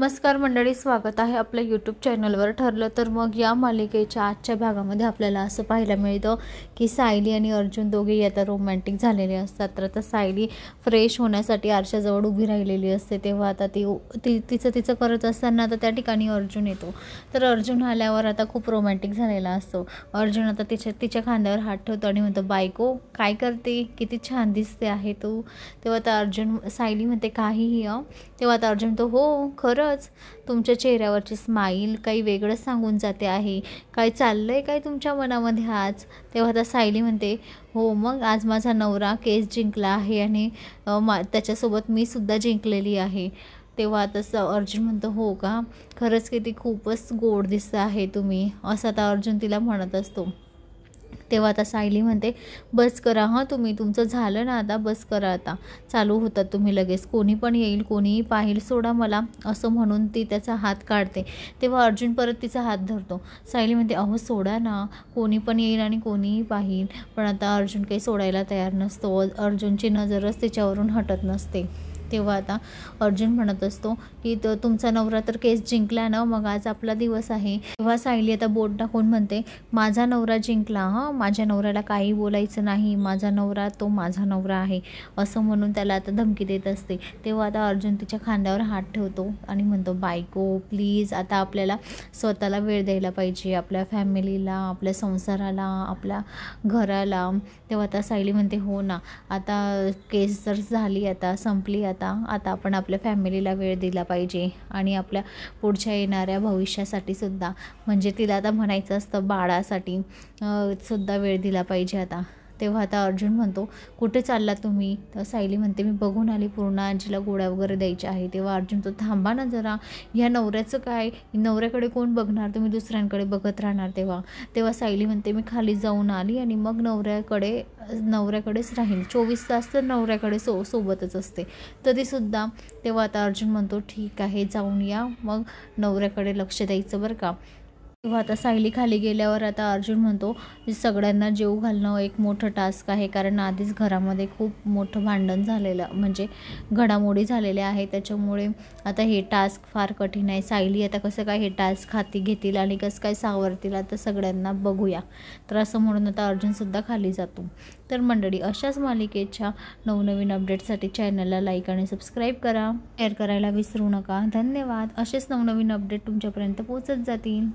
नमस्कार मंडळी, स्वागत आहे आपल्या यूट्यूब चॅनलवर। ठरलं तर मग या मालिकेच्या आजच्या भागामध्ये आपल्याला असं पाहायला मिळतं की सायली आणि अर्जुन दोघेही आता रोमॅन्टिक झालेले असतात। तर आता सायली फ्रेश होण्यासाठी आरशाजवळ उभी राहिलेली असते, तेव्हा आता तिचं करत असताना आता त्या ठिकाणी अर्जुन येतो। तर अर्जुन आल्यावर आता खूप रोमॅन्टिक झालेला असतो। अर्जुन आता तिच्या खांद्यावर हात ठेवतो आणि म्हणतो, बायको काय करते, किती छान दिसते आहे तू। तेव्हा आता सायली म्हणते काहीही। तेव्हा आता अर्जुन तो हो खरंच तुमच्या चेहऱ्यावरची स्माईल काही वेगळंच सांगून जाते आहे, काय चाललंय काय तुमच्या मनामध्ये आज। तेव्हा आता सायली म्हणते हो मग आज माझा नवरा केस जिंकला आहे आणि त्याच्यासोबत मी सुद्धा जिंकलेली आहे। तेव्हा आता अर्जुन म्हणतो हो का, खरंच किती खूपच गोड दिसत आहे तुम्ही, असं आता अर्जुन तिला म्हणत असतो। तेव्हा आता सायली म्हणते बस करा हां, तुम्ही तुमचं झालं ना आता, बस करा आता, चालू होतात तुम्ही लगेच, कोणी पण येईल कोणीही पाहिल, सोडा मला, असं म्हणून ती त्याचा हात काढते। तेव्हा अर्जुन परत तिचा हात धरतो। सायली म्हणते अहो सोडा ना, कोणी पण येईल आणि कोणीही पाहिल, पण आता अर्जुन काही सोडायला तयार नसतो। अर्जुनची नजरच तिच्यावरून हटत नसते। तेव्हा आता अर्जुन म्हणत असतो की तुमचा नवरा तर केस जिंकला ना, मग आज आपला दिवस आहे। तेव्हा सायली आता बोट टाकून म्हणते माझा नवरा जिंकला हां, माझ्या नवऱ्याला काही बोलायचं नाही, माझा नवरा तो माझा नवरा आहे, असं म्हणून त्याला आता धमकी देत असते। तेव्हा आता अर्जुन तिच्या खांद्यावर हात ठेवतो आणि म्हणतो बायको प्लीज, आता आपल्याला स्वतःला वेळ द्यायला पाहिजे, आपल्या फॅमिलीला, आपल्या संसाराला, आपल्या घराला। तेव्हा आता सायली म्हणते हो ना, आता केस जर झाली, आता संपली, आता आपण आपल्या फॅमिलीला वेळ दिला पाहिजे आणि आपल्या पुढच्या येणाऱ्या भविष्यासाठी सुद्धा, म्हणजे तिला आता म्हणायचं असतं बाळासाठी सुद्धा वेळ दिला पाहिजे आता। तेव्हा आता अर्जुन म्हणतो कुठे चालला तुम्ही। तर सायली म्हणते मी बघून आली, पूर्ण आजीला गोळ्या वगैरे द्यायच्या आहे। तेव्हा अर्जुन तो थांबा ना जरा, ह्या नवऱ्याचं काय, नवऱ्याकडे कोण बघणार, तुम्ही दुसऱ्यांकडे बघत राहणार। तेव्हा सायली म्हणते मी खाली जाऊन आली आणि मग नवऱ्याकडेच राहील, 24 तास तर नवऱ्याकडे सोबतच असते तरीसुद्धा। तेव्हा आता अर्जुन म्हणतो ठीक आहे जाऊन या, मग नवऱ्याकडे लक्ष द्यायचं बरं का। तेव्हा आता सायली खाली गेल्यावर आता अर्जुन म्हणतो सगळ्यांना जेव घालणं एक मोठं टास्क आहे, कारण आधीच घरामध्ये खूप मोठं भांडण झालेलं, म्हणजे घडामोडी झालेल्या आहे, त्याच्यामुळे आता हे टास्क फार कठीण आहे। सायली आता कसं काय हे टास्क हाती घेतील आणि कसं काय सावरतील, आता सगळ्यांना बघूया। तर असं म्हणून आता अर्जुनसुद्धा खाली जातो। तर मंडळी, अशाच मालिकेच्या नवनवीन अपडेटसाठी चॅनलला लाईक आणि सबस्क्राईब करा, शेअर करायला विसरू नका। धन्यवाद। असेच नवनवीन अपडेट तुमच्यापर्यंत पोहोचत जातील।